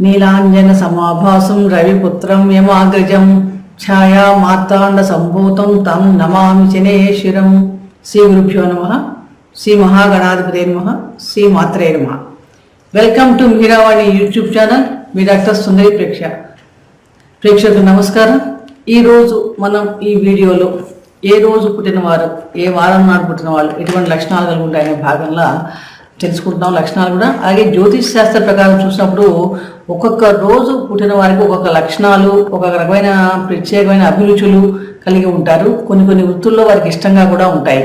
నీలాంజన సమాభాసం రవిపుత్రం యమాగ్రజం ఛాయా మార్తాండ సంభూతం తం నమామి శనేశ్వరం. శ్రీ గురుభ్యో నమః. శ్రీ మహాగణాధిపతే నమః. శ్రీ మాత్రే నమః. Welcome to Meeravani YouTube channel. మీ డాక్టర్ సుందరి ప్రేక్షకులకు నమస్కారం. ఈరోజు మనం ఈ వీడియోలో ఏ రోజు పుట్టినవారు, ఏ వారం నాడు పుట్టిన వాళ్ళు ఎటువంటి లక్షణాలు కలిగి ఉంటాయనే భాగంలో తెలుసుకుంటున్నాం. లక్షణాలు కూడా అలాగే జ్యోతిష్ శాస్త్ర ప్రకారం చూసినప్పుడు ఒక్కొక్క రోజు పుట్టిన వారికి ఒక్కొక్క లక్షణాలు, ఒక్కొక్క రకమైన ప్రత్యేకమైన అభిరుచులు కలిగి ఉంటారు. కొన్ని వృత్తుల్లో వారికి ఇష్టంగా కూడా ఉంటాయి.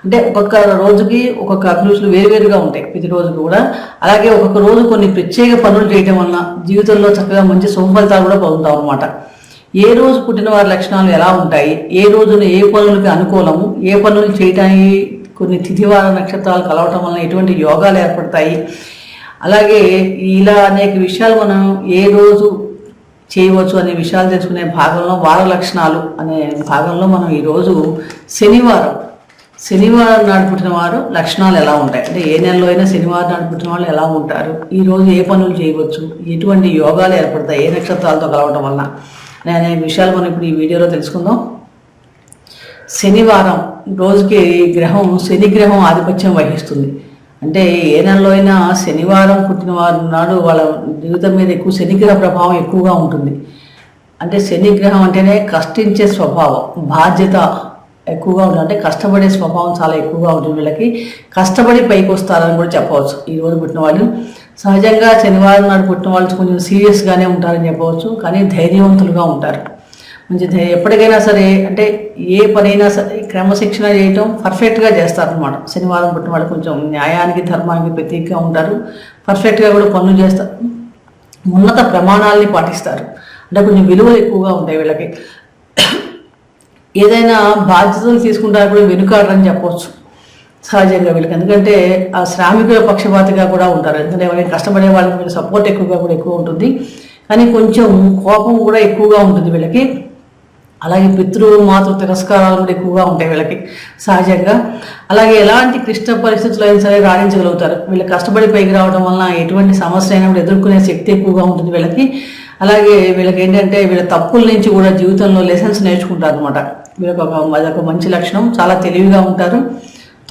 అంటే ఒక్కొక్క రోజుకి ఒక్కొక్క అభిరుచులు వేరువేరుగా ఉంటాయి ప్రతి రోజుకి కూడా. అలాగే ఒక్కొక్క రోజు కొన్ని ప్రత్యేక పనులు చేయడం వలన జీవితంలో చక్కగా మంచి సుఫలితాలు కూడా పొందుతాం అన్నమాట. ఏ రోజు పుట్టిన వారి లక్షణాలు ఎలా ఉంటాయి, ఏ రోజున ఏ పనులకి అనుకూలము, ఏ పనులు చేయడానికి కొన్ని తిథివార నక్షత్రాలు కలవటం వలన ఎటువంటి యోగాలు ఏర్పడతాయి, అలాగే ఇలా అనేక విషయాలు మనం ఏ రోజు చేయవచ్చు అనే విషయాలు తెలుసుకునే భాగంలో వార లక్షణాలు అనే భాగంలో మనం ఈరోజు శనివారం నాడు పుట్టిన వారు లక్షణాలు ఎలా ఉంటాయి, అంటే ఏ నెలలో అయినా శనివారం నాడు పుట్టిన వాళ్ళు ఎలా ఉంటారు, ఈరోజు ఏ పనులు చేయవచ్చు, ఎటువంటి యోగాలు ఏర్పడతాయి ఏ నక్షత్రాలతో కలవటం వలన అనే విషయాలు మనం ఇప్పుడు ఈ వీడియోలో తెలుసుకుందాం. శనివారం రోజుకి గ్రహం శని గ్రహం ఆధిపత్యం వహిస్తుంది. అంటే ఏ నెలలో అయినా శనివారం పుట్టిన వారి నాడు వాళ్ళ జీవితం మీద ఎక్కువ శనిగ్రహ ప్రభావం ఎక్కువగా ఉంటుంది. అంటే శనిగ్రహం అంటేనే కష్టించే స్వభావం, బాధ్యత ఎక్కువగా ఉంటుంది. అంటే కష్టపడే స్వభావం చాలా ఎక్కువగా ఉంటుంది. వీళ్ళకి కష్టపడి పైకి వస్తారని కూడా చెప్పవచ్చు. ఈ రోజు పుట్టిన వాళ్ళు సహజంగా శనివారం నాడు పుట్టిన వాళ్ళు కొంచెం సీరియస్గానే ఉంటారని చెప్పవచ్చు, కానీ ధైర్యవంతులుగా ఉంటారు. మంచి ఎప్పటికైనా సరే అంటే ఏ పనైనా సరే క్రమశిక్షణ చేయటం పర్ఫెక్ట్గా చేస్తారనమాట. శనివారం పుట్టిన వాళ్ళు కొంచెం న్యాయానికి ధర్మానికి ప్రతీకగా ఉంటారు. పర్ఫెక్ట్గా కూడా పనులు చేస్తారు. ఉన్నత ప్రమాణాలని పాటిస్తారు. అంటే కొంచెం విలువలు ఎక్కువగా ఉంటాయి వీళ్ళకి. ఏదైనా బాధ్యతలు తీసుకుంటారు కూడా వెనుకాడరని చెప్పవచ్చు సహజంగా వీళ్ళకి. ఎందుకంటే ఆ శ్రామికుల పక్షపాతిగా కూడా ఉంటారు. ఎందుకంటే ఎవరైనా కష్టపడే వాళ్ళకి సపోర్ట్ ఎక్కువ ఉంటుంది. కానీ కొంచెం కోపం కూడా ఎక్కువగా ఉంటుంది వీళ్ళకి. అలాగే మాతృ తిరస్కారాలు కూడా ఎక్కువగా ఉంటాయి వీళ్ళకి సహజంగా. అలాగే ఎలాంటి క్లిష్ట పరిస్థితులు అయినా సరే రాణించగలుగుతారు. వీళ్ళు కష్టపడి పైకి రావడం వలన ఎటువంటి సమస్య అయినా కూడా ఎదుర్కొనే శక్తి ఎక్కువగా ఉంటుంది వీళ్ళకి. అలాగే వీళ్ళకి ఏంటంటే వీళ్ళ తప్పుల నుంచి కూడా జీవితంలో లెసన్స్ నేర్చుకుంటారు అనమాట. వీళ్ళకి అదొక మంచి లక్షణం. చాలా తెలివిగా ఉంటారు.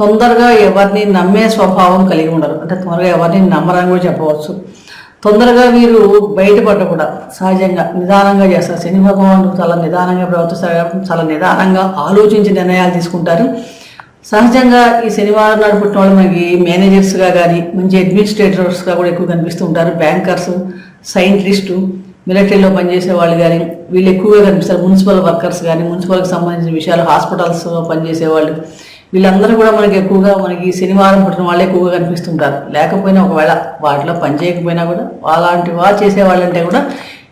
తొందరగా ఎవరిని నమ్మే స్వభావం కలిగి ఉండరు. అంటే తొందరగా ఎవరిని నమ్మరని కూడా చెప్పవచ్చు. తొందరగా వీరు బయటపడ్డ కూడా సహజంగా నిదానంగా చేస్తారు. శని భగవానుడు చాలా నిదానంగా ప్రవర్తిస్తారు. చాలా నిదానంగా ఆలోచించి నిర్ణయాలు తీసుకుంటారు. సహజంగా ఈ శనివారం నాడు పుట్టిన వాళ్ళు మనకి మేనేజర్స్గా కానీ మంచి అడ్మినిస్ట్రేటర్స్గా కూడా ఎక్కువ కనిపిస్తూ ఉంటారు. బ్యాంకర్స్, సైంటిస్టు, మిలిటరీలో పనిచేసే వాళ్ళు కానీ వీళ్ళు ఎక్కువగా కనిపిస్తారు. మున్సిపల్ వర్కర్స్ కానీ మున్సిపల్కి సంబంధించిన విషయాలు, హాస్పిటల్స్లో పనిచేసే వాళ్ళు వీళ్ళందరూ కూడా మనకి ఎక్కువగా మనకి శనివారం పుట్టిన వాళ్ళే ఎక్కువగా కనిపిస్తుంటారు. లేకపోయినా ఒకవేళ వాటిలో పని చేయకపోయినా కూడా అలాంటి వారు చేసేవాళ్ళంటే కూడా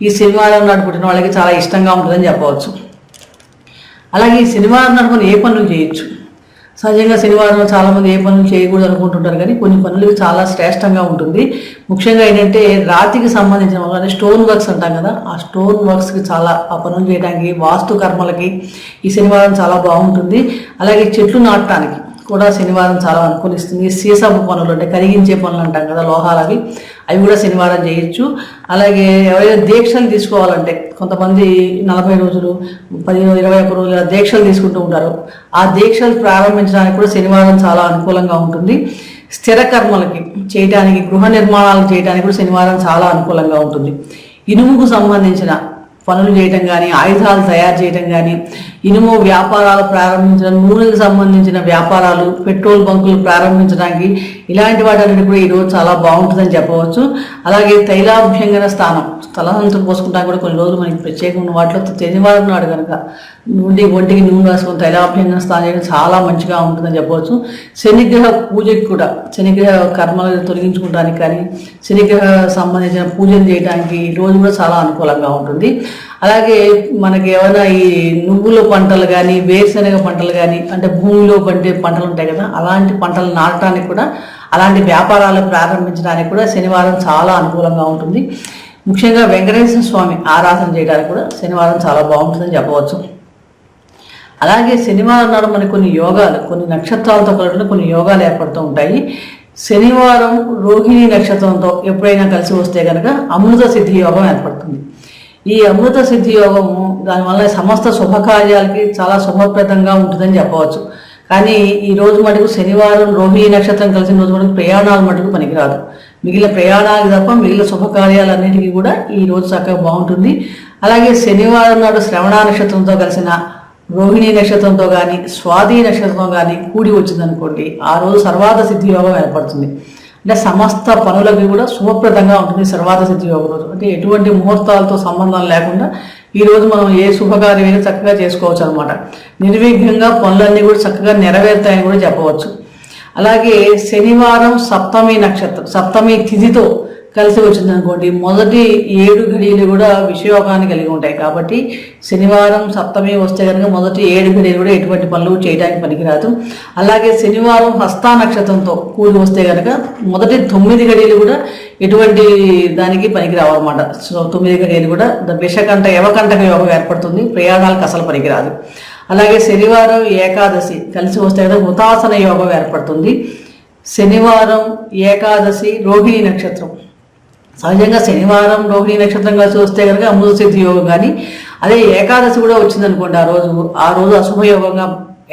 ఈ శనివారం నాడు పుట్టిన వాళ్ళకి చాలా ఇష్టంగా ఉంటుందని చెప్పవచ్చు. అలాగే ఈ శనివారం నాడు మనం ఏ పనులు చేయొచ్చు. సహజంగా శనివారం చాలామంది ఏ పనులు చేయకూడదు అనుకుంటుంటారు, కానీ కొన్ని పనులు చాలా శ్రేష్టంగా ఉంటుంది. ముఖ్యంగా ఏంటంటే రాతికి సంబంధించిన అంటే స్టోన్ వర్క్స్ అంటాం కదా, ఆ స్టోన్ వర్క్స్కి చాలా ఆ పనులు చేయడానికి, వాస్తు కర్మలకి ఈ శనివారం చాలా బాగుంటుంది. అలాగే చెట్లు నాటడానికి కూడా శనివారం చాలా అనుకూలిస్తుంది. సీసపు పనులు అంటే కరిగించే పనులు అంటాం కదా, లోహాలవి, అవి కూడా శనివారం చేయొచ్చు. అలాగే ఎవరైనా దీక్షలు తీసుకోవాలంటే కొంతమంది 40 రోజులు 21 రోజుల దీక్షలు తీసుకుంటూ ఉంటారు. ఆ దీక్షలు ప్రారంభించడానికి కూడా శనివారం చాలా అనుకూలంగా ఉంటుంది. స్థిర కర్మలకి చేయడానికి, గృహ నిర్మాణాలు చేయడానికి కూడా శనివారం చాలా అనుకూలంగా ఉంటుంది. ఇనుముకు సంబంధించిన పనులు చేయటం కానీ, ఆయుధాలు తయారు చేయటం కానీ, ఇనుము వ్యాపారాలు ప్రారంభించడం, నూనెకు సంబంధించిన వ్యాపారాలు, పెట్రోల్ బంకులు ప్రారంభించడానికి ఇలాంటి వాటి కూడా ఈరోజు చాలా బాగుంటుందని చెప్పవచ్చు. అలాగే తైలాభ్యంగన స్థానం, తలహంతు పోసుకుంటానికి కూడా కొన్ని రోజులు మనకి ప్రత్యేకమైన వాటిలో శనివారం నాడు కనుక ఒంటికి నూనె రాసుకుని తైలాభ్యంగన స్థానం చేయడం చాలా మంచిగా ఉంటుందని చెప్పవచ్చు. శనిగ్రహ పూజకి కూడా, శనిగ్రహ కర్మలు తొలగించుకోవడానికి కానీ, శనిగ్రహ సంబంధించిన పూజలు చేయడానికి ఈ రోజు కూడా చాలా అనుకూలంగా ఉంటుంది. అలాగే మనకి ఏమైనా ఈ నువ్వుల పంటలు కానీ, వేరుశనగ పంటలు కానీ, అంటే భూమిలో పండే పంటలు ఉంటాయి కదా, అలాంటి పంటలు నాటడానికి కూడా, అలాంటి వ్యాపారాలు ప్రారంభించడానికి కూడా శనివారం చాలా అనుకూలంగా ఉంటుంది. ముఖ్యంగా వెంకటేశ్వర స్వామి ఆరాధన చేయడానికి కూడా శనివారం చాలా బాగుంటుందని చెప్పవచ్చు. అలాగే శనివారం నాడు మనకి కొన్ని యోగాలు, కొన్ని నక్షత్రాలతో కలిగిన కొన్ని యోగాలు ఏర్పడుతూ ఉంటాయి. శనివారం రోహిణి నక్షత్రంతో ఎప్పుడైనా కలిసి వస్తే కనుక అమృత సిద్ధి యోగం ఏర్పడుతుంది. ఈ అమృత సిద్ధి యోగము దానివల్ల సమస్త శుభకార్యాలకి చాలా శుభప్రదంగా ఉంటుందని చెప్పవచ్చు. కానీ ఈ రోజు మటుకు శనివారం రోహిణి నక్షత్రం కలిసిన రోజు మటుకు ప్రయాణాలు మటుకు పనికిరాదు. మిగిలిన ప్రయాణాలకు తప్ప మిగిలిన శుభకార్యాలన్నిటికీ కూడా ఈ రోజు చక్కగా బాగుంటుంది. అలాగే శనివారం నాడు శ్రవణ నక్షత్రంతో కలిసిన రోహిణి నక్షత్రంతో కానీ స్వాతి నక్షత్రంతో కానీ కూడి వచ్చిందనుకోండి, ఆ రోజు సర్వార్థ సిద్ధి యోగం ఏర్పడుతుంది. అంటే సమస్త పనులకి కూడా శుభప్రదంగా ఉంటుంది సర్వార్థ సిద్ధి యోగం రోజు. అంటే ఎటువంటి ముహూర్తాలతో సంబంధం లేకుండా ఈ రోజు మనం ఏ శుభకార్యమైనా చక్కగా చేసుకోవచ్చు అనమాట. నిర్విఘ్నంగా పనులన్నీ కూడా చక్కగా నెరవేరుతాయని కూడా చెప్పవచ్చు. అలాగే శనివారం సప్తమి తిథితో కలిసి వచ్చిందనుకోండి, మొదటి 7 ఘడియలు కూడా విషయోగాన్ని కలిగి ఉంటాయి. కాబట్టి శనివారం సప్తమి వస్తే కనుక మొదటి 7 ఘడియలు కూడా ఎటువంటి పనులు చేయడానికి పనికిరాదు. అలాగే శనివారం హస్త నక్షత్రంతో కూడి వస్తే కనుక మొదటి 9 ఘడియలు కూడా ఎటువంటి దానికి పనికిరావన్నమాట. సో 9 ఘడియలు కూడా విషకంఠ యవకంఠక యోగం ఏర్పడుతుంది, ప్రయాణాలకు అసలు పనికిరాదు. అలాగే శనివారం ఏకాదశి కలిసి వస్తే కనుక హుతాసన యోగం ఏర్పడుతుంది. శనివారం ఏకాదశి రోహిణి నక్షత్రం, సహజంగా శనివారం రోహిణి నక్షత్రం కలిసి వస్తే కనుక అమృత సిద్ధి యోగం, కానీ అదే ఏకాదశి కూడా వచ్చిందనుకోండి ఆ రోజు అశుభయోగంగా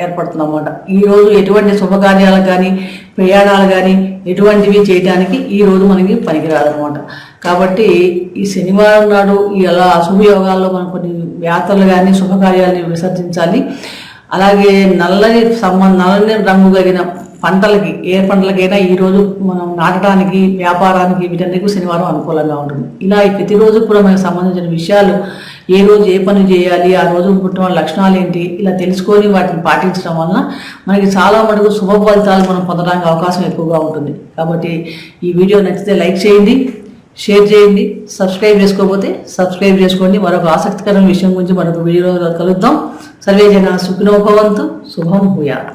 ఏర్పడుతుంది అన్నమాట. ఈ రోజు ఎటువంటి శుభకార్యాలకు కానీ ప్రయాణాలు కానీ ఎటువంటివి చేయడానికి ఈ రోజు మనకి పనికిరాదనమాట. కాబట్టి ఈ శనివారం నాడు ఈ అలా అశుభయోగాల్లో మనం కొన్ని యాత్రలు కానీ శుభకార్యాలని విసర్జించాలి. అలాగే నల్లని రంగు కలిగిన పంటలకి ఏ పంటలకైనా ఈరోజు మనం నాటడానికి వ్యాపారానికి వీటన్నిటికీ శనివారం అనుకూలంగా ఉంటుంది. ఇలా ప్రతిరోజు కూడా మనకు సంబంధించిన విషయాలు ఏ రోజు ఏ పని చేయాలి, ఆ రోజు పుట్టిన వాళ్ళ లక్షణాలు ఏంటి, ఇలా తెలుసుకొని వాటిని పాటించడం వలన మనకి చాలా మటుకు శుభ ఫలితాలు మనం పొందడానికి అవకాశం ఎక్కువగా ఉంటుంది. కాబట్టి ఈ వీడియో నచ్చితే లైక్ చేయండి, షేర్ చేయండి, సబ్స్క్రైబ్ చేసుకోకపోతే సబ్స్క్రైబ్ చేసుకోండి. మరొక ఆసక్తికరమైన విషయం గురించి మరొక వీడియోలో కలుద్దాం. సర్వే జన సుఖినో భవంతు, శుభం భూయాత్.